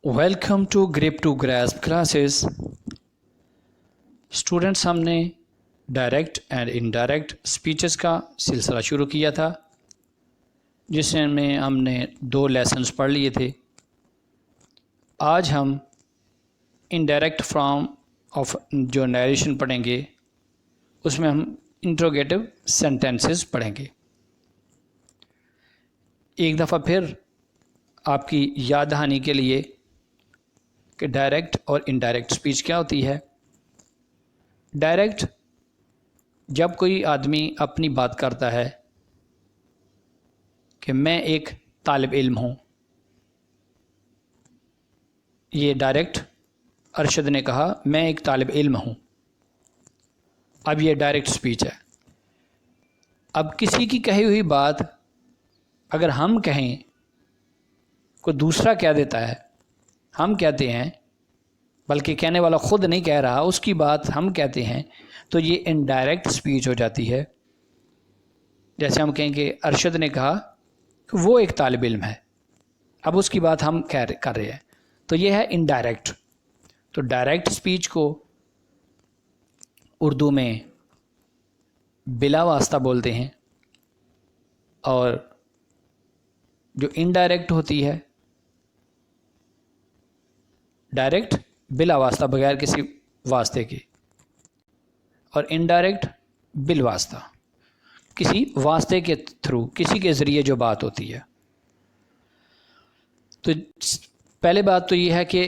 Welcome to grip to grasp classes. Students, हमने direct and indirect speeches का सिलसिला शुरू किया था, जिसमें हमने 2 लेसन्स पढ़ लिए थे। आज हम इनडायरेक्ट फॉर्म ऑफ जो नरेशन पढ़ेंगे, उसमें हम इंट्रोगेटिव सेंटेंसेस पढ़ेंगे। एक दफ़ा फिर आपकी याद दहानी के लिए कि डायरेक्ट और इनडायरेक्ट स्पीच क्या होती है। डायरेक्ट, जब कोई आदमी अपनी बात करता है कि मैं एक तालिब इल्म हूँ, ये डायरेक्ट अरशद ने कहा मैं एक तालिब इल्म हूँ। अब ये डायरेक्ट स्पीच है। अब किसी की कही हुई बात अगर हम कहें, कोई दूसरा कह देता है, हम कहते हैं, बल्कि कहने वाला ख़ुद नहीं कह रहा, उसकी बात हम कहते हैं, तो ये इनडायरेक्ट स्पीच हो जाती है। जैसे हम कहेंगे अरशद ने कहा कि वो एक तालिब इल्म है, अब उसकी बात हम कर रहे हैं, तो ये है इनडायरेक्ट। तो डायरेक्ट स्पीच को उर्दू में बिला वास्ता बोलते हैं, और जो इनडायरेक्ट होती है, डायरेक्ट बिला वास्ता, बगैर किसी वास्ते के, और इनडायरेक्ट बिल वास्ता, किसी वास्ते के थ्रू, किसी के ज़रिए जो बात होती है। तो पहले बात तो ये है कि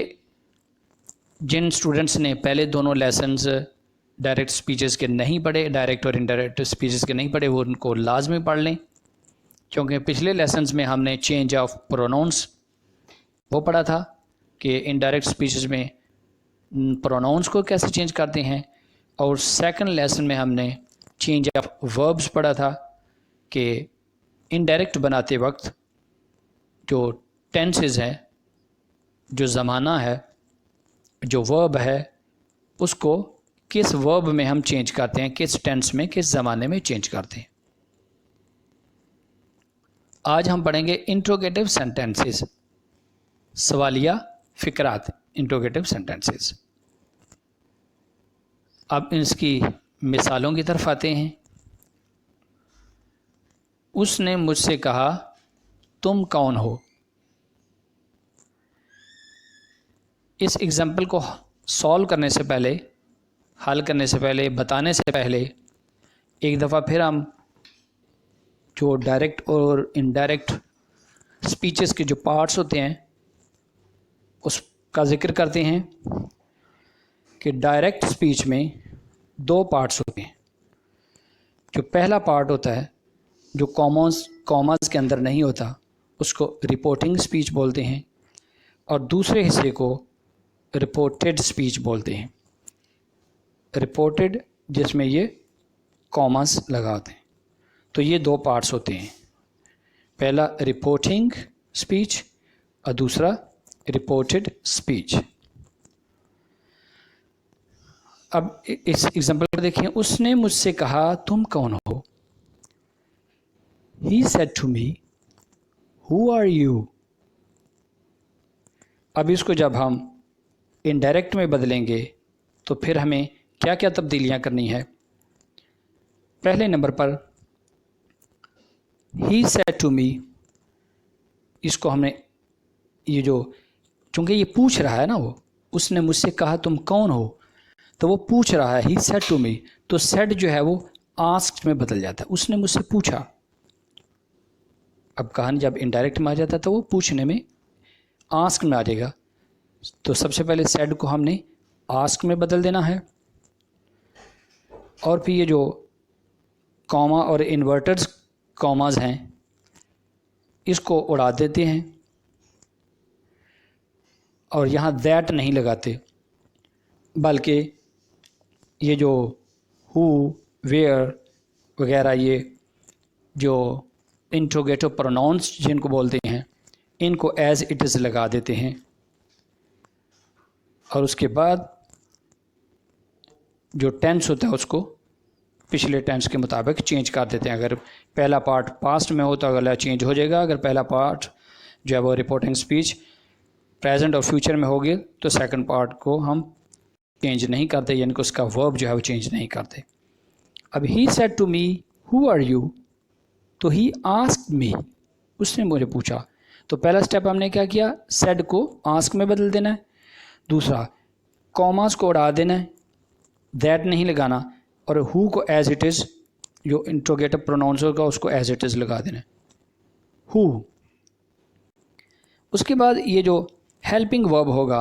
जिन स्टूडेंट्स ने पहले दोनों लेसन्स डायरेक्ट स्पीचेस के नहीं पढ़े, डायरेक्ट और इनडायरेक्ट स्पीचेस के नहीं पढ़े, वो उनको लाजमी पढ़ लें, क्योंकि पिछले लेसन्स में हमने चेंज ऑफ प्रोनाउंस वो पढ़ा था कि इनडायरेक्ट स्पीचेस में प्रोनाउंस को कैसे चेंज करते हैं, और सेकंड लेसन में हमने चेंज ऑफ वर्ब्स पढ़ा था कि इनडायरेक्ट बनाते वक्त जो टेंसेस है, जो ज़माना है, जो वर्ब है, उसको किस वर्ब में हम चेंज करते हैं, किस टेंस में, किस ज़माने में चेंज करते हैं। आज हम पढ़ेंगे इंट्रोगेटिव सेंटेंसेस, सवालिया फ़िक्रात, इंट्रोगेटिव सेंटेंसेस। अब इसकी मिसालों की तरफ आते हैं। उसने मुझसे कहा तुम कौन हो। इस एग्जाम्पल को सॉल्व करने से पहले, हल करने से पहले, बताने से पहले, एक दफ़ा फिर हम जो डायरेक्ट और इनडायरेक्ट स्पीचेस के जो पार्ट्स होते हैं उसका ज़िक्र करते हैं कि डायरेक्ट स्पीच में 2 पार्ट्स होते हैं। जो पहला पार्ट होता है, जो कॉमास के अंदर नहीं होता, उसको रिपोर्टिंग स्पीच बोलते हैं, और दूसरे हिस्से को रिपोर्टेड स्पीच बोलते हैं। रिपोर्टेड जिसमें ये कॉमास लगा होते हैं। तो ये 2 पार्ट्स होते हैं, पहला रिपोर्टिंग स्पीच और दूसरा रिपोर्टेड स्पीच। अब इस एग्जाम्पल पर देखिए, उसने मुझसे कहा तुम कौन हो। He said to me, who are you? अब इसको जब हम इनडायरेक्ट में बदलेंगे तो फिर हमें क्या क्या तब्दीलियां करनी है। पहले नंबर पर He said to me, इसको हमने ये जो, चूँकि ये पूछ रहा है ना, वो उसने मुझसे कहा तुम कौन हो, तो वो पूछ रहा है। He said to me, तो said जो है वो asked में बदल जाता है, उसने मुझसे पूछा। अब कहानी जब इनडायरेक्ट में आ जाता है तो वो पूछने में asked में आ जाएगा। तो सबसे पहले said को हमने asked में बदल देना है, और फिर ये जो कॉमा और इन्वर्टेड कॉमास हैं इसको उड़ा देते हैं, और यहाँ दैट नहीं लगाते, बल्कि ये जो हु, वेयर वगैरह, ये जो इंट्रोगेटिव प्रोनाउंस जिनको बोलते हैं, इनको एज इट इज़ लगा देते हैं, और उसके बाद जो टेंस होता है उसको पिछले टेंस के मुताबिक चेंज कर देते हैं। अगर पहला पार्ट पास्ट में हो तो अगला चेंज हो जाएगा, अगर पहला पार्ट जो है वो रिपोर्टिंग स्पीच प्रेजेंट और फ्यूचर में होगी तो सेकंड पार्ट को हम चेंज नहीं करते, यानी कि उसका वर्ब जो है वो चेंज नहीं करते। अब he said to me who are you, तो ही आस्क्ड मी, उसने मुझे पूछा। तो पहला स्टेप हमने क्या किया, सेड को आस्क में बदल देना है। दूसरा, कॉमास को उड़ा देना है, दैट नहीं लगाना, और हु को एज इट इज़, जो इंट्रोगेटिव प्रोनाउंस होगा उसको एज इट इज़ लगा देना है, हु। उसके बाद ये जो हेल्पिंग वर्ब होगा,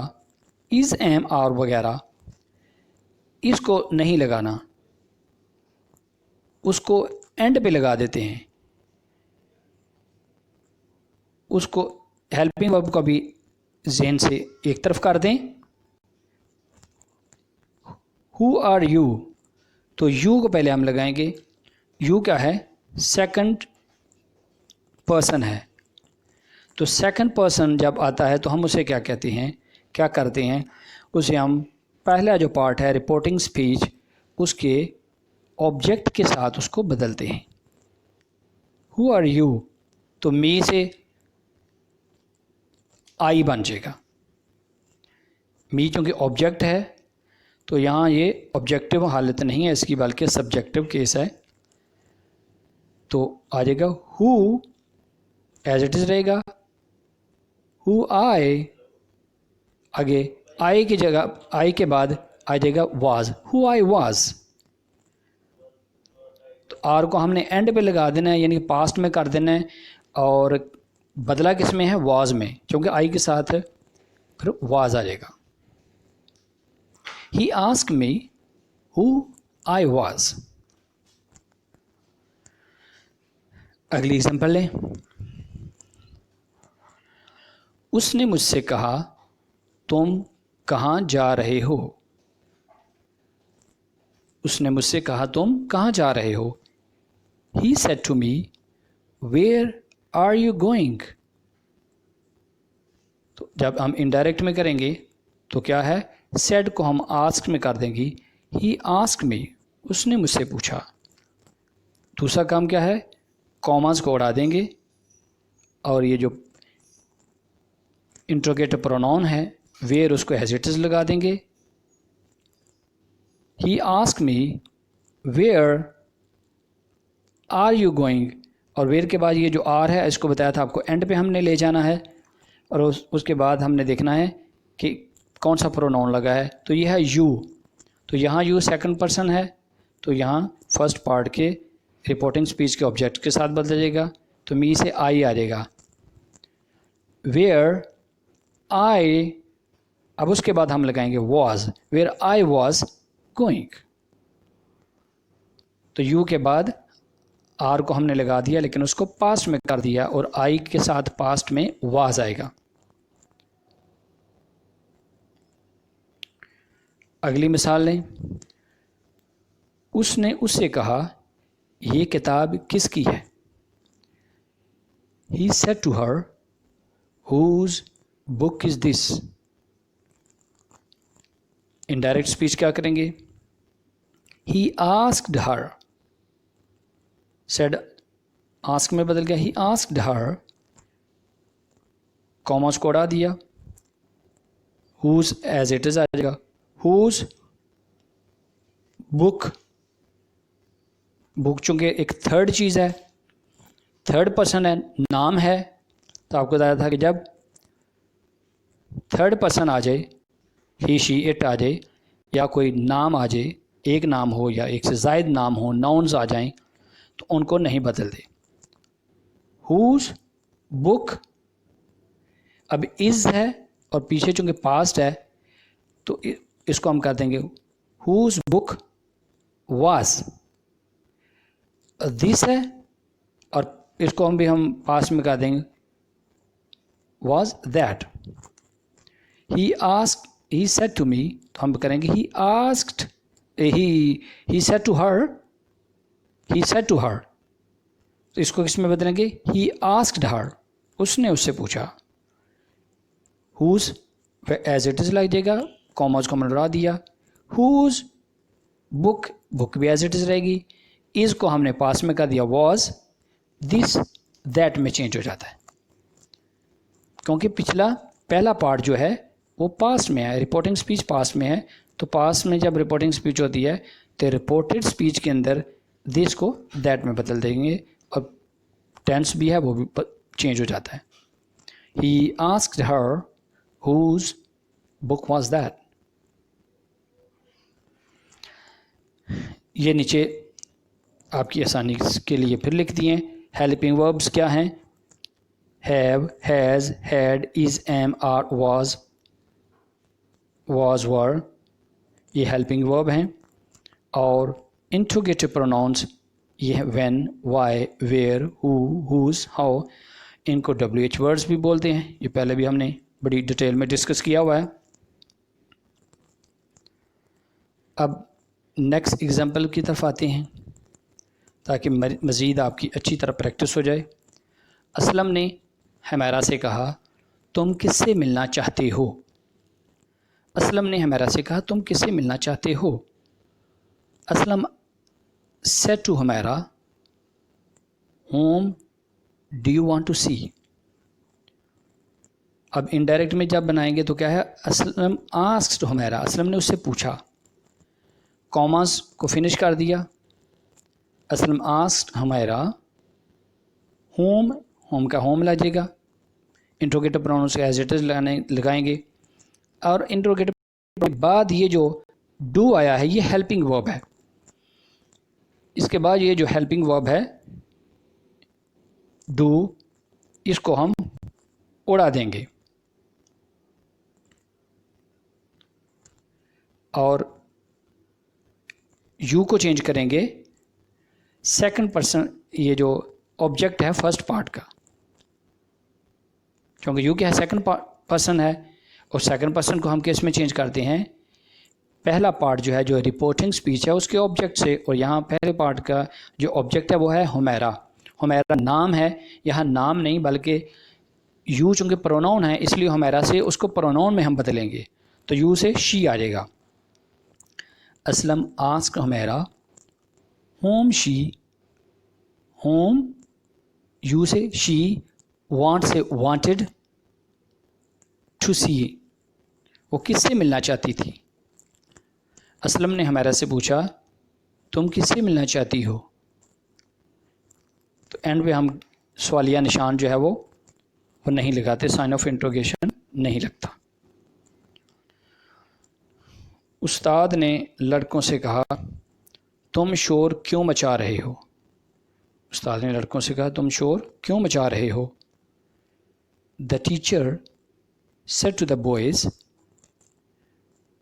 इज़, एम, आर वगैरह, इसको नहीं लगाना, उसको एंड पे लगा देते हैं। उसको हेल्पिंग वर्ब को भी ज़हन से एक तरफ कर दें। हु आर यू, तो यू को पहले हम लगाएंगे। यू क्या है, सेकंड पर्सन है। तो सेकंड पर्सन जब आता है तो हम उसे क्या कहते हैं, क्या करते हैं, उसे हम पहला जो पार्ट है रिपोर्टिंग स्पीच, उसके ऑब्जेक्ट के साथ उसको बदलते हैं। हु आर यू, तो मी से आई बन जाएगा। मी चूँकि ऑब्जेक्ट है तो यहाँ ये ऑब्जेक्टिव हालत नहीं है इसकी, बल्कि सब्जेक्टिव केस है। तो आ जाएगा हु, एज इट इज़ रहेगा। हु आई, आगे आई की जगह, आई के बाद आ जाएगा वाज, हु आई वाज। तो आर को हमने एंड पे लगा देना है, यानी पास्ट में कर देना है, और बदला किस में है, वाज में, क्योंकि आई के साथ फिर वाज आ जाएगा। He asked me who I was. अगली एग्जांपल लें। उसने मुझसे कहा तुम कहाँ जा रहे हो। उसने मुझसे कहा तुम कहाँ जा रहे हो। He said to me, where are you going? तो जब हम इनडायरेक्ट में करेंगे तो क्या है, said को हम ask में कर देंगे। He asked me, उसने मुझसे पूछा। दूसरा काम क्या है, कॉमास को उड़ा देंगे, और ये जो इंट्रोगेटिव प्रोनाउन है वेयर, उसको एज इट इज़ लगा देंगे। He ask me where are you going, और वेयर के बाद ये जो आर है इसको बताया था आपको एंड पे हमने ले जाना है, और उसके बाद हमने देखना है कि कौन सा प्रोनाउन लगा है। तो ये है यू, तो यहाँ यू सेकंड पर्सन है, तो यहाँ फर्स्ट पार्ट के रिपोर्टिंग स्पीच के ऑब्जेक्ट के साथ बदल जाएगा, तो मी से आई आ जाएगा। वेयर आई, अब उसके बाद हम लगाएंगे was, where I was going. तो यू के बाद आर को हमने लगा दिया, लेकिन उसको पास्ट में कर दिया, और आई के साथ पास्ट में वाज आएगा। अगली मिसाल लें। उसने उससे कहा ये किताब किसकी है। He said to her, whose book is this? Indirect speech क्या करेंगे, He asked her, said ask में बदल गया, He asked her, कॉमास को उड़ा दिया, whose as it is आ जाएगा, whose book, बुक चूँकि एक थर्ड चीज़ है, थर्ड पर्सन है, नाम है, तो आपको बताया था कि जब थर्ड पर्सन आ जाए, ही शी इट आ जाए, या कोई नाम आ जाए, एक नाम हो या एक से ज़ायद नाम हो, नाउन्स आ जाएं, तो उनको नहीं बदल दे। हुज बुक, अब इज़ है और पीछे चूँकि पास्ट है, तो इसको हम कर देंगे हुज बुक वाज। दिस है और इसको हम पास्ट में कर देंगे was that. He asked, he said to me, तो हम करेंगे he asked, he said to her, he said to her, तो इसको किस में बदलेंगे, ही आस्क्ड हर, उसने उससे पूछा। हुज एज इट इज़ लग जाएगा, कॉमर्स को मिला दिया। हुज बुक, बुक भी एज इट इज़ रहेगी, इज़ को हमने पास में कर दिया वॉज, दिस दैट में चेंज हो जाता है, क्योंकि पिछला पहला पार्ट जो है वो पास्ट में है, रिपोर्टिंग स्पीच पास्ट में है, तो पास्ट में जब रिपोर्टिंग स्पीच होती है तो रिपोर्टेड स्पीच के अंदर दिस को दैट में बदल देंगे और टेंस भी है वो भी चेंज हो जाता है। He asked her whose book was that. ये नीचे आपकी आसानी के लिए फिर लिख दिए। हेल्पिंग वर्ब्स क्या हैं? Have, has, had, is, am, are, was, were, ये हेल्पिंग वर्ब हैं। और इंट्रोगेटिव प्रोनाउंस ये है when, why, where, who, whose, how, इनको WH वर्ड्स भी बोलते हैं। ये पहले भी हमने बड़ी डिटेल में डिस्कस किया हुआ है। अब नेक्स्ट एग्जाम्पल की तरफ आते हैं ताकि मज़ीद आपकी अच्छी तरह प्रैक्टिस हो जाए। असलम ने हमारा से कहा तुम किससे मिलना चाहते हो? असलम ने हमारा से कहा तुम किससे मिलना चाहते हो? असलम said to हमारा whom do you want to see? अब इनडायरेक्ट में जब बनाएंगे तो क्या है? असलम आस्क्ड टू हमारा, असलम ने उससे पूछा, कॉमास को फिनिश कर दिया। असलम आस्क्ड हमारा होम, होम का होम लगेगा, interrogative pronouns as it is लगाएंगे। और इंट्रोगेटिव के बाद ये जो डू आया है ये हेल्पिंग वर्ब है। इसके बाद ये जो हेल्पिंग वर्ब है डू, इसको हम उड़ा देंगे और यू को चेंज करेंगे सेकंड पर्सन, ये जो ऑब्जेक्ट है फर्स्ट पार्ट का, क्योंकि यू क्या है? सेकंड पर्सन है, और सेकंड पर्सन को हम किस में चेंज करते हैं? पहला पार्ट जो है जो रिपोर्टिंग स्पीच है उसके ऑब्जेक्ट से, और यहाँ पहले पार्ट का जो ऑब्जेक्ट है वो है हुमैरा। हुमैरा नाम है, यहाँ नाम नहीं बल्कि यू चूँकि प्रोनाउन है इसलिए हुमैरा से उसको प्रोनाउन में हम बदलेंगे, तो यू से शी आ जाएगा। Aslam asked Humaira whom she, whom you से शी, वांट से वांटेड, टू सी वो किससे मिलना चाहती थी। असलम ने हमारा से पूछा तुम किससे मिलना चाहती हो? तो एंड पे हम सवालिया निशान जो है वो नहीं लगाते, साइन ऑफ इंट्रोगेशन नहीं लगता। उस्ताद ने लड़कों से कहा तुम शोर क्यों मचा रहे हो? उस्ताद ने लड़कों से कहा तुम शोर क्यों मचा रहे हो? The teacher said to the boys,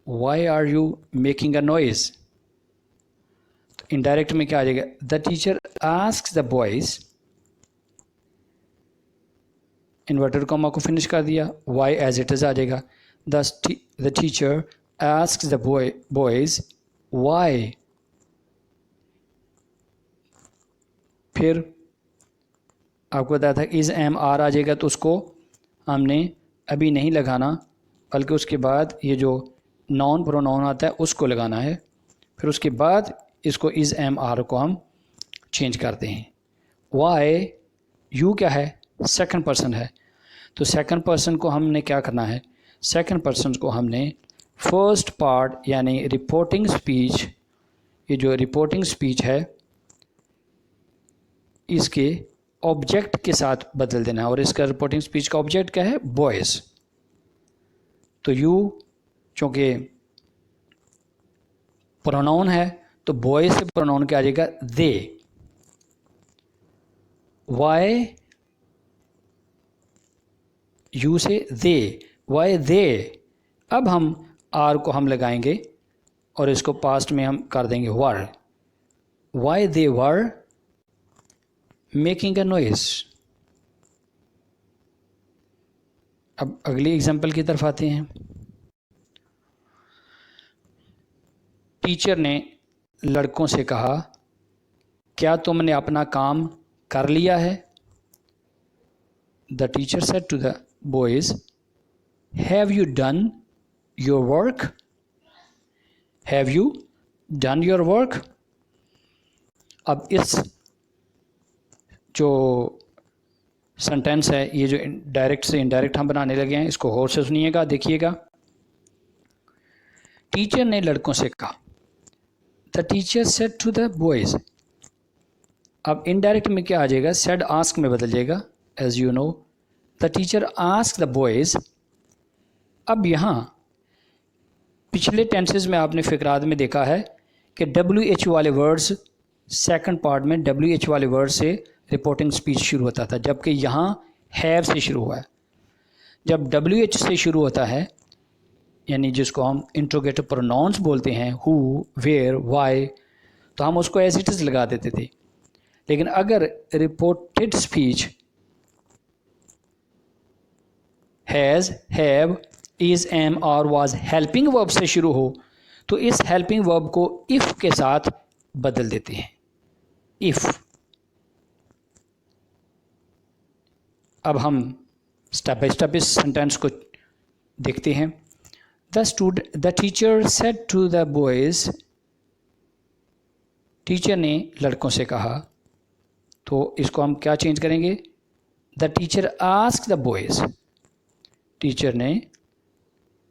why are you making a noise? तो इनडायरेक्ट में क्या आ जाएगा? The teacher asks the boys, inverted comma को फिनिश कर दिया, वाई एज इट इज आ जाएगा। The teacher asks the boys why, फिर आपको बताया था इज एम आर आ जाएगा, तो उसको हमने अभी नहीं लगाना बल्कि उसके बाद ये जो नॉन प्रोनाउन आता है उसको लगाना है। फिर उसके बाद इसको इज़ एम आर को हम चेंज करते हैं। वाई, यू क्या है? सेकंड पर्सन है, तो सेकंड पर्सन को हमने क्या करना है? सेकंड पर्सन को हमने फर्स्ट पार्ट यानी रिपोर्टिंग स्पीच, ये जो रिपोर्टिंग स्पीच है इसके ऑब्जेक्ट के साथ बदल देना है, और इसका रिपोर्टिंग स्पीच का ऑब्जेक्ट क्या है? बॉयज़। तो यू चूँकि प्रोनाउन है तो बॉय से प्रोनाउन क्या आ जाएगा? दे। वाई, यू से दे, वाई दे। अब हम आर को हम लगाएंगे और इसको पास्ट में हम कर देंगे were. Why they were making a noise. अब अगली एग्जाम्पल की तरफ आते हैं। टीचर ने लड़कों से कहा क्या तुमने अपना काम कर लिया है? The teacher said to the boys have you done your work? Have you done your work? अब इस जो सेंटेंस है, ये जो डायरेक्ट से इनडायरेक्ट हम बनाने लगे हैं, इसको गौर से सुनिएगा, देखिएगा। टीचर ने लड़कों से कहा, the teacher said to the boys. अब इनडायरेक्ट में क्या आ जाएगा, सेड आस्क में बदल जाएगा, as you know. The teacher ask the boys. अब यहाँ पिछले टेंसेस में आपने फ़िक्रात में देखा है कि WH वाले वर्ड्स, सेकंड पार्ट में WH वाले वर्ड से रिपोर्टिंग स्पीच शुरू होता था, जबकि यहाँ हैव से शुरू हुआ है। जब WH से शुरू होता है, यानी जिसको हम इंट्रोगेटिव प्रोनाउंस बोलते हैं, हु, वेयर, वाई, तो हम उसको एज इट इज़ लगा देते थे। लेकिन अगर reported speech has, have, is, am और वाज हेल्पिंग वर्ब से शुरू हो, तो इस हेल्पिंग वर्ब को इफ़ के साथ बदल देते हैं, इफ़। अब हम स्टेप बाय स्टेप इस सेंटेंस को देखते हैं। The teacher said to the boys. Teacher ने लड़कों से कहा, तो इसको हम क्या चेंज करेंगे, the teacher asked the boys. Teacher ने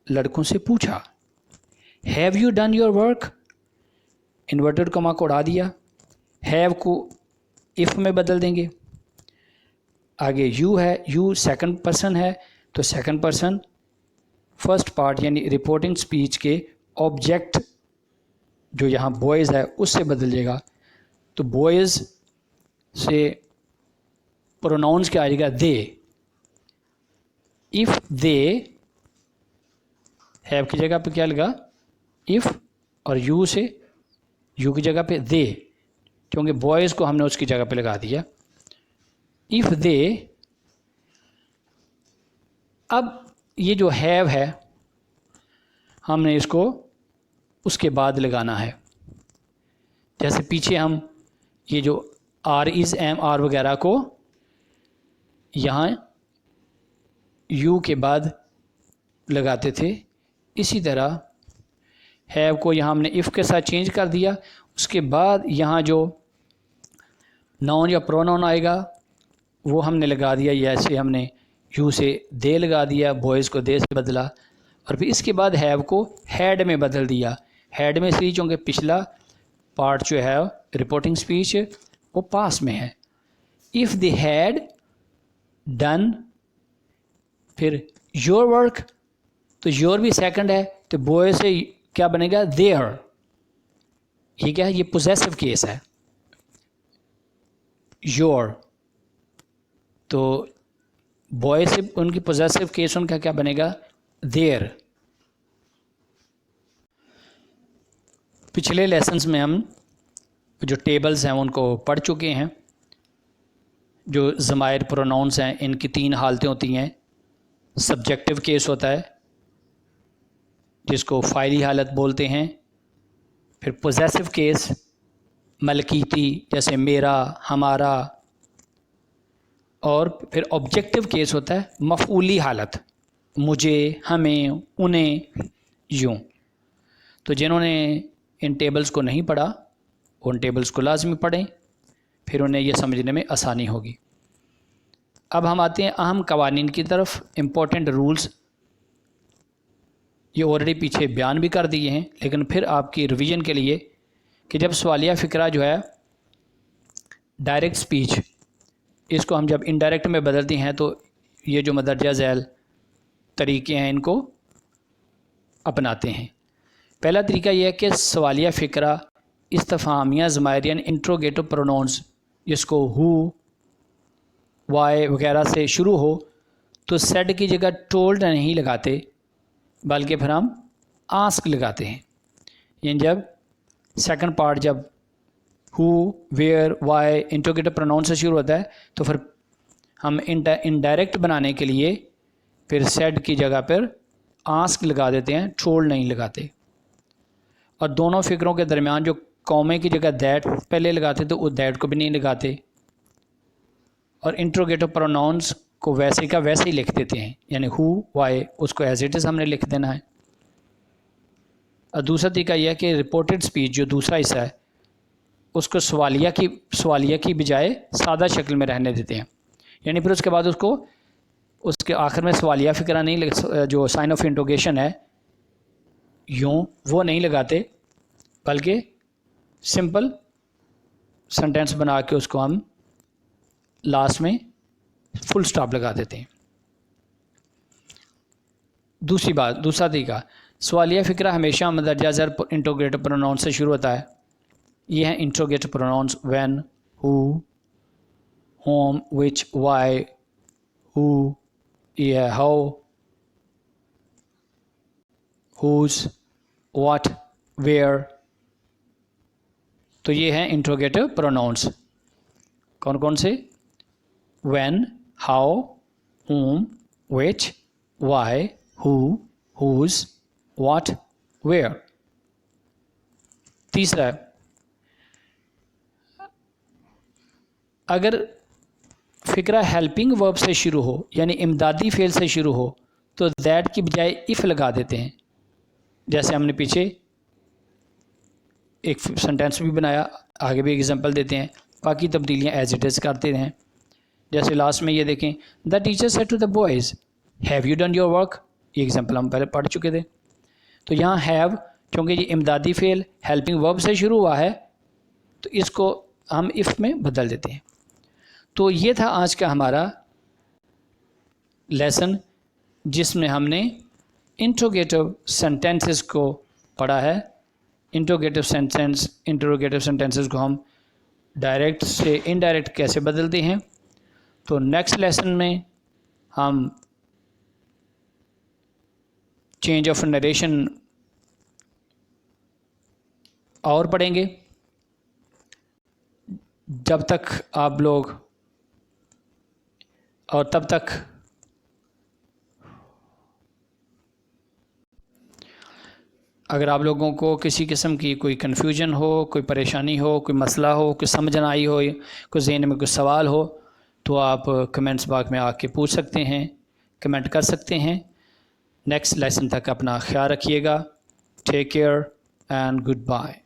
लड़कों से पूछा। Have you done your work, inverted comma को उड़ा दिया, हैव को इफ़ में बदल देंगे। आगे यू है, यू सेकंड पर्सन है, तो सेकंड पर्सन फर्स्ट पार्ट यानी रिपोर्टिंग स्पीच के ऑब्जेक्ट जो यहाँ बॉयज़ है उससे बदल जाएगा। तो बॉयज़ से प्रोनाउंस क्या आएगा, दे। इफ़ दे, हैव की जगह पे क्या लगा, इफ़, और यू से, यू की जगह पे दे, क्योंकि बॉयज़ को हमने उसकी जगह पे लगा दिया। If they. अब ये जो हैव है हमने इसको उसके बाद लगाना है। जैसे पीछे हम ये जो आर, इज़, एम, आर वगैरह को यहाँ यू के बाद लगाते थे, इसी तरह हैव को यहाँ हमने इफ़ के साथ चेंज कर दिया। उसके बाद यहाँ जो नाउन या प्रोनाउन आएगा वो हमने लगा दिया, जैसे हमने यू से दे लगा दिया, बॉयज़ को दे से बदला, और फिर इसके बाद हैव को हैड में बदल दिया। हैड में इसलिए क्योंकि पिछला पार्ट जो है रिपोर्टिंग स्पीच वो पास में है। इफ़ दे हैड डन, फिर योर वर्क, तो योर भी सेकंड है, तो बॉय से क्या बनेगा, देयर। ये क्या है, ये पोजेसिव केस है, योर। तो बॉय से उनकी पोजेसिव केस उनका क्या बनेगा, देयर। पिछले लेसन्स में हम जो टेबल्स हैं उनको पढ़ चुके हैं। जो ज़मायर प्रोनाउंस हैं इनकी 3 हालतें होती हैं। सब्जेक्टिव केस होता है जिसको फ़ाइली हालत बोलते हैं, फिर पोजेसिव केस मलकीती जैसे मेरा, हमारा, और फिर ऑब्जेक्टिव केस होता है मफ़ऊली हालत, मुझे, हमें, उन्हें, यूँ। तो जिन्होंने इन टेबल्स को नहीं पढ़ा उन टेबल्स को लाजमी पढ़ें, फिर उन्हें यह समझने में आसानी होगी। अब हम आते हैं अहम कवानीन की तरफ, इम्पोर्टेंट रूल्स। ये ऑलरेडी पीछे बयान भी कर दिए हैं, लेकिन फिर आपकी रिवीजन के लिए कि जब सवालिया फ़िक्रा जो है डायरेक्ट स्पीच, इसको हम जब इनडायरेक्ट में बदलते हैं तो ये जो मदरजा झैल तरीके हैं इनको अपनाते हैं। पहला तरीका यह है कि सवालिया फ़िक्रा इस्तफ़हामिया ज़मायरियन इंट्रोगेटिव प्रोनाउंस जिसको हु, वाई वगैरह से शुरू हो तो सेड की जगह टोल्ड नहीं लगाते, बल्कि फिर हम आस्क लगाते हैं। यानी जब सेकंड पार्ट जब who, where, why interrogative pronoun से शुरू होता है तो फिर हम इनडायरेक्ट बनाने के लिए फिर सेड की जगह पर आस्क लगा देते हैं, टोल्ड नहीं लगाते। और दोनों फ़िक्रों के दरमियान जो कौमे की जगह दैट पहले लगाते तो वो दैट को भी नहीं लगाते, और इंट्रोगेटिव प्रोनाउंस को वैसे का वैसे ही लिख देते हैं, यानी हु, वाई उसको एज इट इज़ हमने लिख देना है। और दूसरा तरीका यह है कि रिपोर्टेड स्पीच जो दूसरा हिस्सा है उसको सवालिया की बजाय सादा शक्ल में रहने देते हैं। यानी फिर उसके बाद उसके आखिर में सवालिया फ़िक्रा नहीं जो साइन ऑफ इंट्रोगेशन है यूँ वो नहीं लगाते, बल्कि सिंपल सेंटेंस बना के उसको हम लास्ट में फुल स्टॉप लगा देते हैं। दूसरा तरीका, सवालिया फ़िक्रा हमेशा मदरजा ज़र इंट्रोगेटिव प्रोनाउन से शुरू होता है। ये हैं interrogative pronouns when, who, whom, which, why, who, ये है हाउ, हुज, व्हाट, वेयर। तो ये हैं इंट्रोगेटिव प्रोनाउंस। कौन कौन से? When, how, whom, which, why, who, whose, what, where. तीसरा है, अगर फ़िक्रा हेल्पिंग वर्ब से शुरू हो यानी इमदादी फ़ेल से शुरू हो तो दैट की बजाय इफ़ लगा देते हैं। जैसे हमने पीछे एक सेंटेंस भी बनाया, आगे भी एग्जांपल देते हैं, बाकी तब्दीलियाँ एज इट इज़ करते हैं। जैसे लास्ट में ये देखें, the teacher said to the boys have you done your work. ये एग्जांपल हम पहले पढ़ चुके थे। तो यहाँ हैव, क्योंकि ये इमदादी फ़ेल हेल्पिंग वर्ब से शुरू हुआ है तो इसको हम इफ़ में बदल देते हैं। तो ये था आज का हमारा लेसन जिसमें हमने इंट्रोगेटिव सेंटेंसेस को पढ़ा है। इंट्रोगेटिव सेंटेंसेस को हम डायरेक्ट से इनडायरेक्ट कैसे बदलते हैं। तो नेक्स्ट लेसन में हम चेंज ऑफ नरेशन और पढ़ेंगे। जब तक आप लोग और तब तक अगर आप लोगों को किसी किस्म की कोई कन्फ्यूजन हो, कोई परेशानी हो, कोई मसला हो, कोई समझ ना आई हो, कोई ज़हन में कोई सवाल हो तो आप कमेंट्स बॉक्स में आके पूछ सकते हैं, कमेंट कर सकते हैं। नेक्स्ट लेसन तक अपना ख्याल रखिएगा। Take care and good bye.